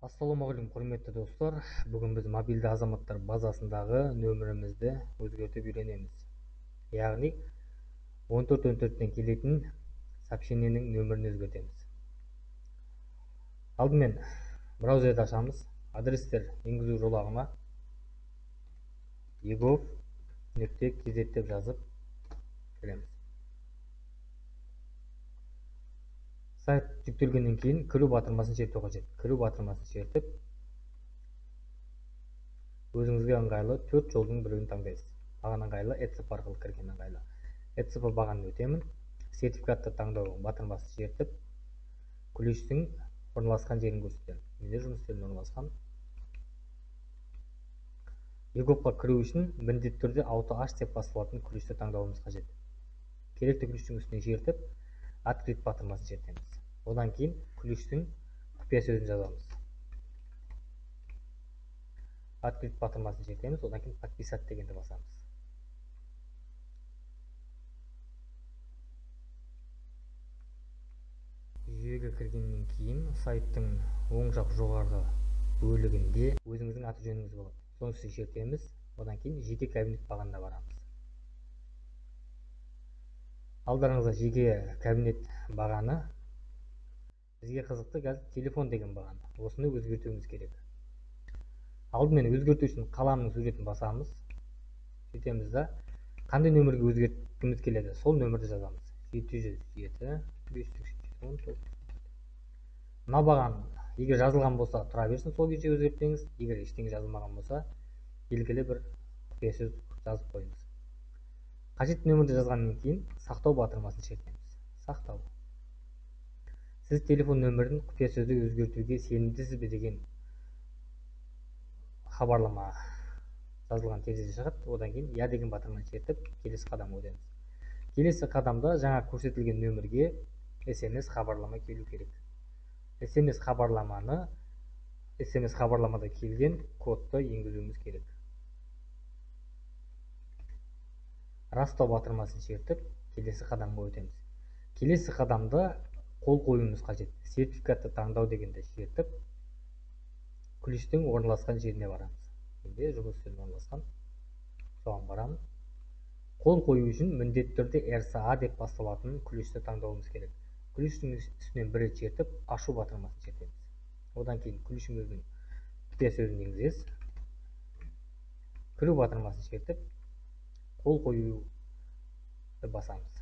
Ассалаумағалейкум құрметті достар. Бүгін біз мобильді азаматтар базасындағы нөмірімізді өзгертіп үйренеміз. Яғни 1414-тен келетін сообщениенің нөмірін өзгертеміз. Алдымен браузерді ашамыз. Адрестер енгізу жолағына egov.kz деп жазып кіреміз. Сайт жүктелгеннен кейін кіру батырмасын шерту қажет. Кіру батырмасын шертіп, өзіңізге ыңғайлы 4 жолдың біреуін таңдайсыз. Маған ыңғайлы ETSP арқылы кірген ыңғайлы. ETSP бағанын өтемін. Сертификатты таңдау батырмасын шертіп, ключтің орналасқан жерін көрсетемін. Менде жұмыс істерін орналасқан. EGOV-ға кіру үшін міндетті түрде AutoH деп басталатын ключті таңдауымыз қажет. Керекті ключтің үстіне шертіп, открыть батырмасын шертеміз. Одан кейін ключтің құпия сөзін жазамыз. Открыть батырмасын шертеміз. Одан кейін подписать дегенді басамыз. Жүйеге кіргеннен кейін сайттың оң жақ жоғарғы бөлігінде өзіңіздің аты жөніңіз болады. Сонысын шертеміз. Одан кейін жеке кабинет бағанына барамыз. Алдарыңызда жеке кабинет бағаны. Бізге қызықты қазір телефон деген бағаны. Осыны өзгертуіміз керек. Алдымен өзгерту үшін қаламның суретін басамыз. Сөйтеміз да қандай нөмірге өзгерткіміз келеді, сол нөмірді жазамыз. 707 589. Мына баған егер жазылған болса, тұра берсін, сол кезде өзгертпеңіз. Егер ештеңе жазылмаған болса, белгілі бір құпия сөз жазып қойыңыз. Қажетті нөмірді жазғаннан кейін сақтау батырмасын шертеміз. Сақтау. Сіз телефон нөмірін құпия сөзді өзгертуге сенімдісіз бе деген хабарлама жазылған терезеде шығады. Одан кейін я деген батырманы шертіп, келесі қадамға өтеміз. Келесі қадамда жаңа көрсетілген нөмірге SMS хабарлама келу керек. SMS хабарламада келген кодты енгізуіміз керек. Растау батырмасын шертіп, келесі қадамға өтеміз. Келесі қадамда қол қоюымыз қажет. Сертификатты таңдау дегенді шертіп, ключтің орналасқан жеріне барамыз. Менде жұмыс істерін орналасқан. Соған барамын. Қол қою үшін міндетті түрде RSA деп басталатын ключті таңдауымыз керек. Ключтің үстінен бір рет шертіп, ашу батырмасын шертеміз. Одан кейін ключіңіздің құпия сөзін енгізесіз. Кіру батырмасын шертіп, қол қоюды басамыз.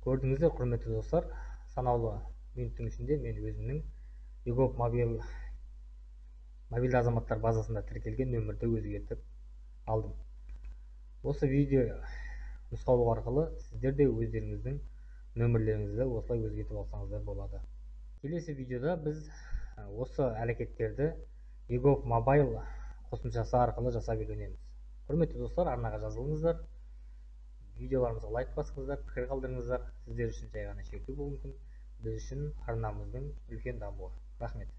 Көрдіңіздер, құрметті достар, санаулы минуттың ішінде мен өзімнің EGOV мобильді азаматтар базасында тіркелген нөмірді өзгертіп алдым. Осы видео нұсқаулық арқылы сіздер де өздеріңіздің нөмірлеріңізді осылай өзгертіп алсаңыздар болады. Келесі видеода біз осы әрекеттерді EGOV Mobile қосымшасы арқылы жасап үйренеміз. Құрметті достар, арнаға жазылыңыздар. Видеоларымызға лайк басыңыздар, пікір қалдырыңыздар. Сіздер үшін жай ғана шерту болуы мүмкін. Біз үшін арнамыздың үлкен дамуы. Рахмет.